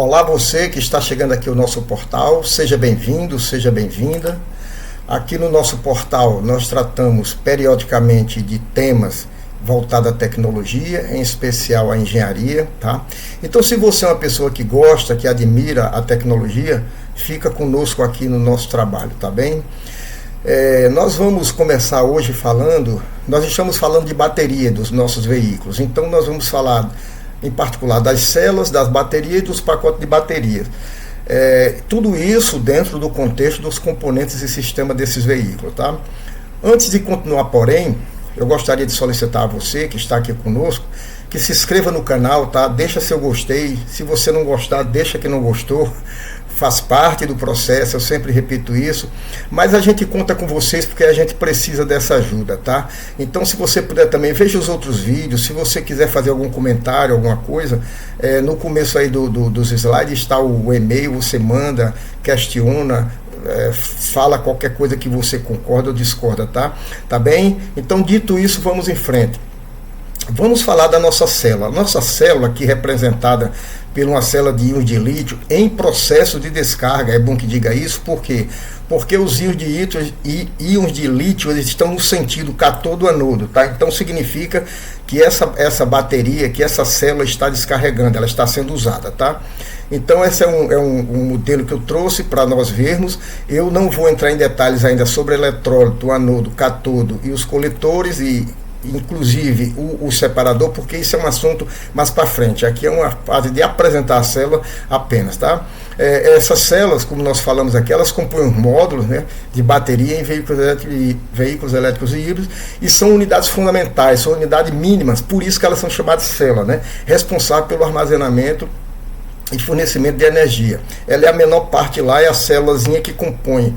Olá você que está chegando aqui ao nosso portal, seja bem-vindo, seja bem-vinda. Aqui no nosso portal nós tratamos periodicamente de temas voltados à tecnologia, em especial à engenharia, tá? Então se você é uma pessoa que gosta, que admira a tecnologia, fica conosco aqui no nosso trabalho, tá bem? Nós vamos começar hoje nós estamos falando de bateria dos nossos veículos, então nós vamos falar em particular das células, das baterias e dos pacotes de baterias. Tudo isso dentro do contexto dos componentes e sistema desses veículos, tá? Antes de continuar, porém, eu gostaria de solicitar a você que está aqui conosco, que se inscreva no canal, tá? Deixa seu gostei, se você não gostar, deixa que não gostou, faz parte do processo, eu sempre repito isso, mas a gente conta com vocês porque a gente precisa dessa ajuda, tá? Então se você puder também, veja os outros vídeos, se você quiser fazer algum comentário, alguma coisa, no começo aí dos slides está o e-mail, você manda, questiona, fala qualquer coisa que você concorda ou discorda, tá? Tá bem? Então dito isso, vamos em frente. Vamos falar da nossa célula. Nossa célula aqui representada por uma célula de íons de lítio em processo de descarga. É bom que diga isso, por quê? Porque os íons de lítio eles estão no sentido cátodo-anodo, tá? Então significa que essa bateria, que essa célula está descarregando, ela está sendo usada, tá? Então esse é um modelo que eu trouxe para nós vermos. Eu não vou entrar em detalhes ainda sobre eletrólito, anodo, cátodo e os coletores e inclusive o separador, porque isso é um assunto mais para frente. Aqui é uma fase de apresentar a célula apenas, tá? Essas células, como nós falamos aqui, elas compõem os módulos, né, de bateria em veículos elétricos e híbridos e são unidades fundamentais, são unidades mínimas, por isso que elas são chamadas de célula, né, responsável pelo armazenamento e fornecimento de energia. Ela é a menor parte lá, é a célulazinha que compõe.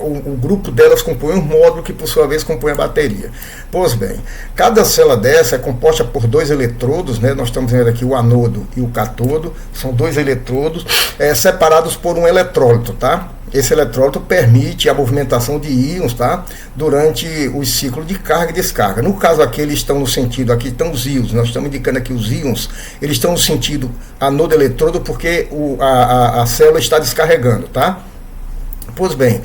O grupo delas compõe um módulo que, por sua vez, compõe a bateria. Pois bem, cada célula dessa é composta por dois eletrodos, né? Nós estamos vendo aqui o anodo e o cátodo, são dois eletrodos separados por um eletrólito, tá? Esse eletrólito permite a movimentação de íons, tá? Durante o ciclo de carga e descarga. No caso aqui, eles estão no sentido, aqui estão os íons, nós estamos indicando aqui os íons, eles estão no sentido anodo-eletrodo porque a célula está descarregando, tá? Pois bem,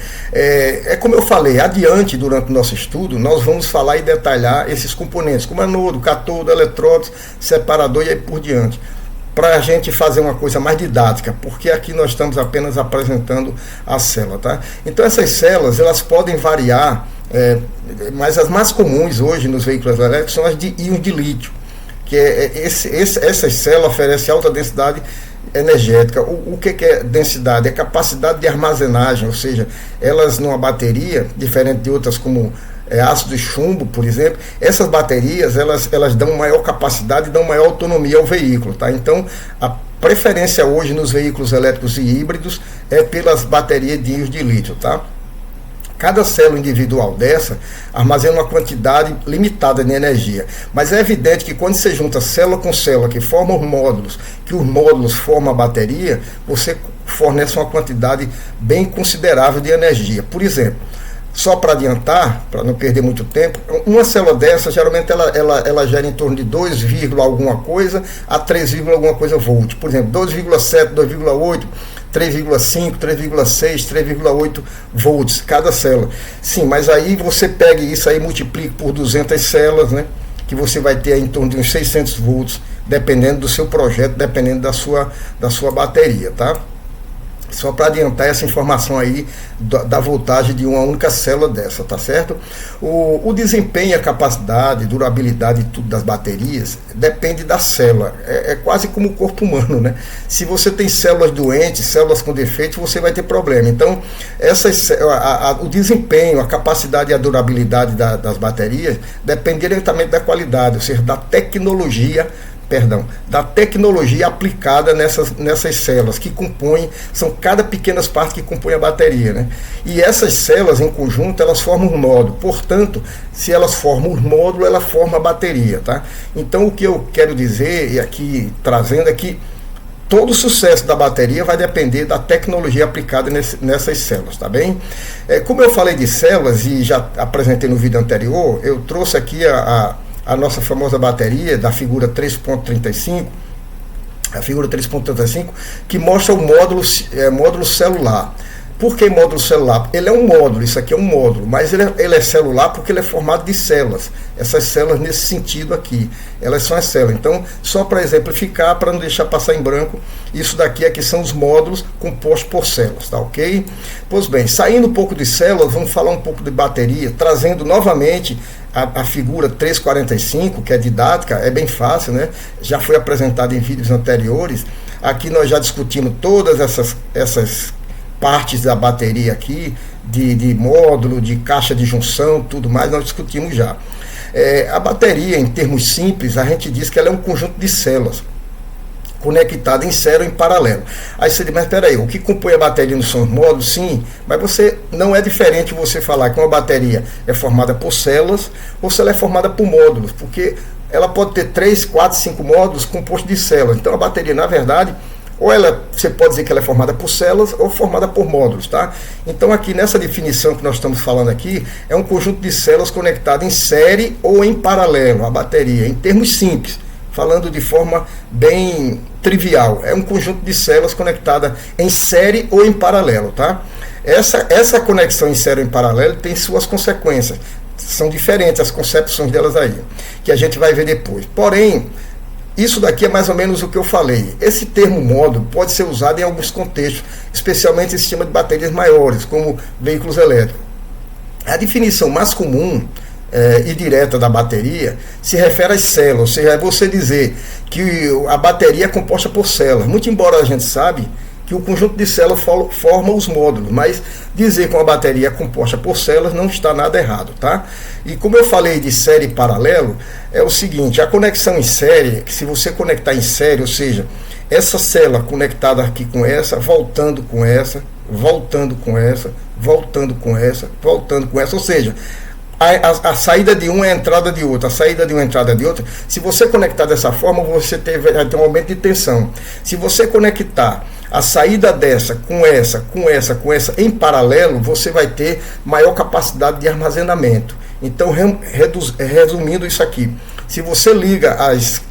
como eu falei, adiante durante o nosso estudo, nós vamos falar e detalhar esses componentes, como anodo, cátodo, eletrólitos, separador e aí por diante, para a gente fazer uma coisa mais didática, porque aqui nós estamos apenas apresentando a célula, tá? Então essas células, elas podem variar, mas as mais comuns hoje nos veículos elétricos são as de íons de lítio, que essas células oferecem alta densidade energética. O que é densidade? É capacidade de armazenagem, ou seja, elas numa bateria, diferente de outras como ácido de chumbo, por exemplo, essas baterias elas dão maior capacidade e dão maior autonomia ao veículo, tá? Então a preferência hoje nos veículos elétricos e híbridos é pelas baterias de íons de lítio, tá? Cada célula individual dessa armazena uma quantidade limitada de energia. Mas é evidente que quando você junta célula com célula, que formam os módulos, que os módulos formam a bateria, você fornece uma quantidade bem considerável de energia. Por exemplo, só para adiantar, para não perder muito tempo, uma célula dessa, geralmente ela gera em torno de 2, alguma coisa a 3, alguma coisa volt. Por exemplo, 2,7, 2,8, 3,5, 3,6, 3,8 volts cada célula. Sim, mas aí você pega isso aí, multiplica por 200 células, né, que você vai ter em torno de uns 600 volts, dependendo do seu projeto, dependendo da sua bateria, tá? Só para adiantar essa informação aí da voltagem de uma única célula dessa, tá certo? O desempenho, a capacidade, durabilidade e tudo das baterias depende da célula. É quase como o corpo humano, né? Se você tem células doentes, células com defeito, você vai ter problema. Então, o desempenho, a capacidade e a durabilidade das baterias depende diretamente da qualidade, ou seja, da tecnologia aplicada nessas células que compõem, são cada pequenas partes que compõem a bateria, né? E essas células em conjunto, elas formam um módulo, portanto, se elas formam um módulo, ela forma a bateria, tá? Então o que eu quero dizer, e aqui trazendo aqui, todo o sucesso da bateria vai depender da tecnologia aplicada nessas células, tá bem? Como eu falei de células e já apresentei no vídeo anterior, eu trouxe aqui a nossa famosa bateria da figura 3.35, a figura 3.35, que mostra o módulo celular. Por que módulo celular? Ele é um módulo, isso aqui é um módulo, mas ele é celular porque ele é formado de células. Essas células nesse sentido aqui, elas são as células. Então, só para exemplificar, para não deixar passar em branco, isso daqui aqui são os módulos compostos por células, tá ok? Pois bem, saindo um pouco de células, vamos falar um pouco de bateria, trazendo novamente a figura 345, que é didática, é bem fácil, né? Já foi apresentada em vídeos anteriores. Aqui nós já discutimos todas essas partes da bateria aqui, de módulo, de caixa de junção, tudo mais, nós discutimos já. A bateria, em termos simples, a gente diz que ela é um conjunto de células conectada em série ou em paralelo. Aí você diz, mas peraí, o que compõe a bateria não são os módulos? Sim, mas não é diferente você falar que uma bateria é formada por células ou se ela é formada por módulos, porque ela pode ter 3, 4, 5 módulos compostos de células. Então a bateria, na verdade, você pode dizer que ela é formada por células ou formada por módulos, tá? Então aqui nessa definição que nós estamos falando aqui, é um conjunto de células conectadas em série ou em paralelo, a bateria, em termos simples, falando de forma bem trivial. É um conjunto de células conectadas em série ou em paralelo, tá? Essa conexão em série ou em paralelo tem suas consequências, são diferentes as concepções delas aí, que a gente vai ver depois. Porém, isso daqui é mais ou menos o que eu falei. Esse termo módulo pode ser usado em alguns contextos, especialmente em sistemas de baterias maiores, como veículos elétricos. A definição mais comum e direta da bateria se refere às células, ou seja, é você dizer que a bateria é composta por células. Muito embora a gente sabe que o conjunto de células forma os módulos, mas dizer que uma bateria é composta por células não está nada errado, tá? E como eu falei de série e paralelo, é o seguinte, a conexão em série, que se você conectar em série, ou seja, essa célula conectada aqui com essa, voltando com essa, voltando com essa, voltando com essa, voltando com essa, ou seja, a saída de uma é a entrada de outra, a saída de uma é a entrada de outra. Se você conectar dessa forma, você vai ter um aumento de tensão. Se você conectar a saída dessa com essa, com essa, com essa em paralelo, você vai ter maior capacidade de armazenamento. Então, resumindo isso aqui, se você liga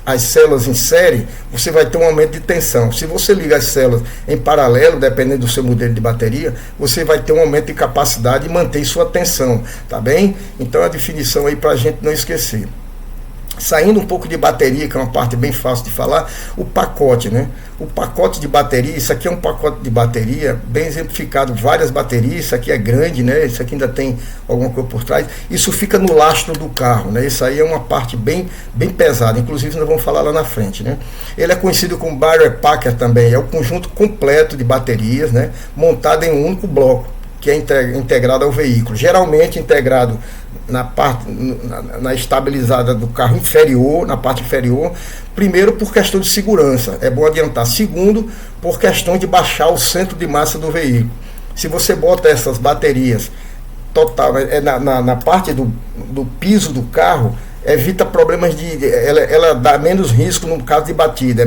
as células em série, você vai ter um aumento de tensão. Se você liga as células em paralelo, dependendo do seu modelo de bateria, você vai ter um aumento de capacidade e mantém sua tensão, tá bem? Então, a definição aí para a gente não esquecer. Saindo um pouco de bateria, que é uma parte bem fácil de falar, o pacote, né? O pacote de bateria, isso aqui é um pacote de bateria bem exemplificado, várias baterias, isso aqui é grande, né? Isso aqui ainda tem alguma coisa por trás. Isso fica no lastro do carro, né? Isso aí é uma parte bem pesada, inclusive nós vamos falar lá na frente, né? Ele é conhecido como Battery Packer também, é o conjunto completo de baterias, né? Montado em um único bloco, que é integrado ao veículo, geralmente integrado na estabilizada do carro inferior, na parte inferior, primeiro por questão de segurança, é bom adiantar. Segundo, por questão de baixar o centro de massa do veículo. Se você bota essas baterias total na parte do piso do carro, evita problemas ela dá menos risco no caso de batida,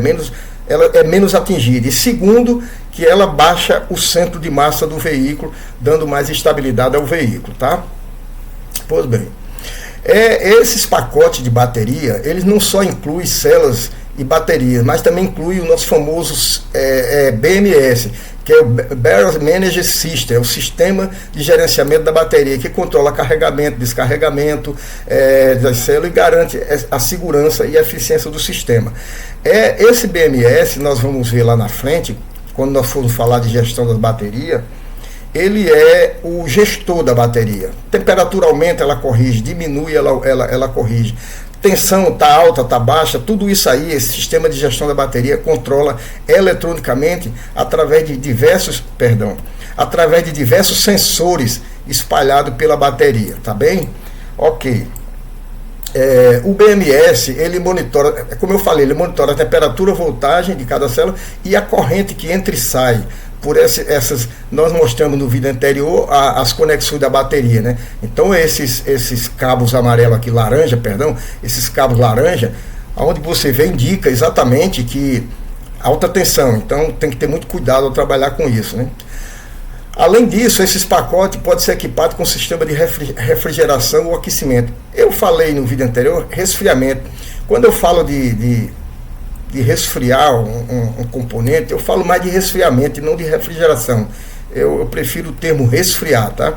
ela é menos atingida. E segundo, que ela baixa o centro de massa do veículo, dando mais estabilidade ao veículo, tá? Pois bem, esses pacotes de bateria, eles não só incluem células e baterias, mas também incluem o nosso famoso BMS, que é o Battery Management System, é o sistema de gerenciamento da bateria, que controla carregamento, descarregamento das células e garante a segurança e a eficiência do sistema. Esse BMS, nós vamos ver lá na frente, quando nós formos falar de gestão das baterias, ele é o gestor da bateria. Temperatura aumenta, ela corrige, diminui, ela corrige. Tensão está alta, está baixa, tudo isso aí, esse sistema de gestão da bateria controla eletronicamente através de diversos sensores espalhados pela bateria, tá bem? Ok. O BMS, ele monitora, como eu falei, ele monitora a temperatura, a voltagem de cada célula e a corrente que entra e sai. Por essas, nós mostramos no vídeo anterior as conexões da bateria, né? Então esses cabos amarelos aqui, esses cabos laranja, onde você vê, indica exatamente que alta tensão, então tem que ter muito cuidado ao trabalhar com isso, né? Além disso, esses pacotes podem ser equipados com sistema de refrigeração ou aquecimento. Eu falei no vídeo anterior, resfriamento. Quando eu falo de resfriar um componente, eu falo mais de resfriamento e não de refrigeração. Eu prefiro o termo resfriar, tá?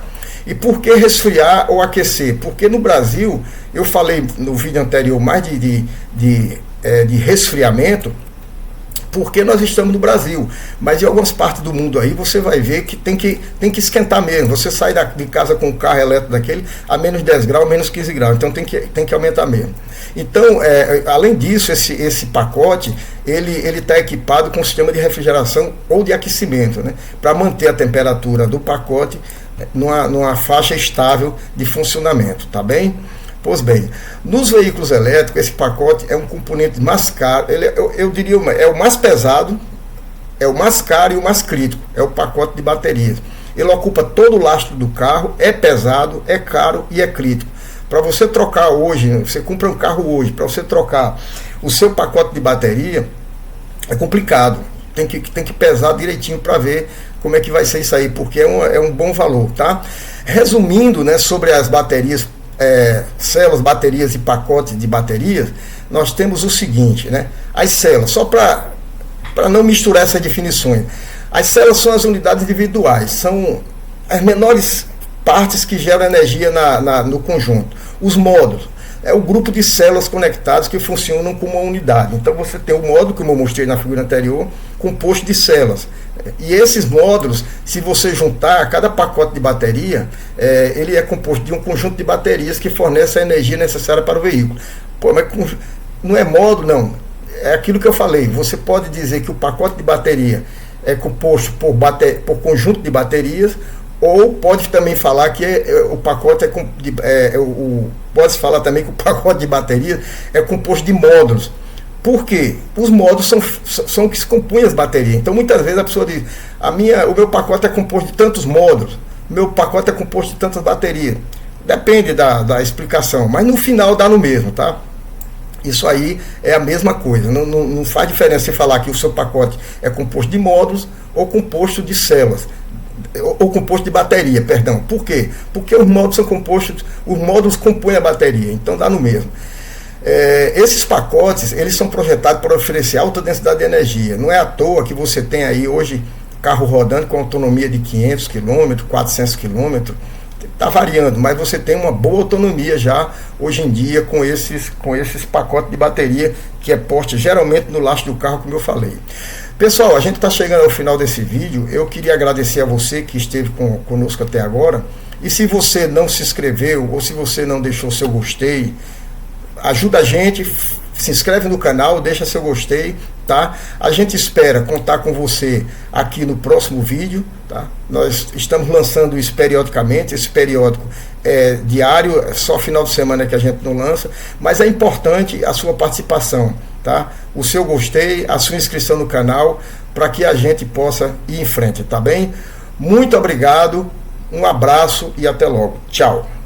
E por que resfriar ou aquecer? Porque no Brasil, eu falei no vídeo anterior mais de resfriamento, porque nós estamos no Brasil, mas em algumas partes do mundo aí você vai ver que tem que esquentar mesmo. Você sai de casa com um carro elétrico daquele a menos 10 graus, menos 15 graus, então tem que aumentar mesmo. Então, além disso, esse pacote, ele está equipado com um sistema de refrigeração ou de aquecimento, né, para manter a temperatura do pacote numa faixa estável de funcionamento, tá bem? Pois bem, nos veículos elétricos, esse pacote é um componente mais caro, eu diria, é o mais pesado, é o mais caro e o mais crítico, é o pacote de baterias. Ele ocupa todo o lastro do carro, é pesado, é caro e é crítico. Para você trocar hoje, você compra um carro hoje, para você trocar o seu pacote de bateria, é complicado. Tem que pesar direitinho para ver como é que vai ser isso aí, porque é um bom valor, tá? Resumindo, né, sobre as baterias, células, baterias e pacotes de baterias, nós temos o seguinte, né? As células, só para não misturar essas definições, as células são as unidades individuais, são as menores partes que geram energia no conjunto. Os módulos é o grupo de células conectadas que funcionam como uma unidade. Então você tem o módulo, como eu mostrei na figura anterior, composto de células. E esses módulos, se você juntar, cada pacote de bateria, ele é composto de um conjunto de baterias que fornece a energia necessária para o veículo. Pô, mas não é módulo, não. É aquilo que eu falei. Você pode dizer que o pacote de bateria é composto por conjunto de baterias, ou pode também falar que o pacote pode falar também que o pacote de bateria é composto de módulos. Por quê? Os módulos são que se compõem as baterias. Então muitas vezes a pessoa diz, o meu pacote é composto de tantos módulos, meu pacote é composto de tantas baterias. Depende da explicação, mas no final dá no mesmo, tá? Isso aí é a mesma coisa, não faz diferença você falar que o seu pacote é composto de módulos ou composto de células, ou composto de bateria, perdão. Por quê? Porque os módulos são compostos, os módulos compõem a bateria, então dá no mesmo. Esses pacotes, eles são projetados para oferecer alta densidade de energia. Não é à toa que você tem aí hoje carro rodando com autonomia de 500 km, 400 km, está variando, mas você tem uma boa autonomia já hoje em dia com esses pacotes de bateria que é posto geralmente no lastro do carro, como eu falei. Pessoal, a gente está chegando ao final desse vídeo. Eu queria agradecer a você que esteve conosco até agora. E se você não se inscreveu ou se você não deixou seu gostei, ajuda a gente, se inscreve no canal, deixa seu gostei, tá? A gente espera contar com você aqui no próximo vídeo, tá? Nós estamos lançando isso periodicamente, esse periódico é diário, é só final de semana que a gente não lança, mas é importante a sua participação, tá? O seu gostei, a sua inscrição no canal, para que a gente possa ir em frente, tá bem? Muito obrigado, um abraço e até logo. Tchau.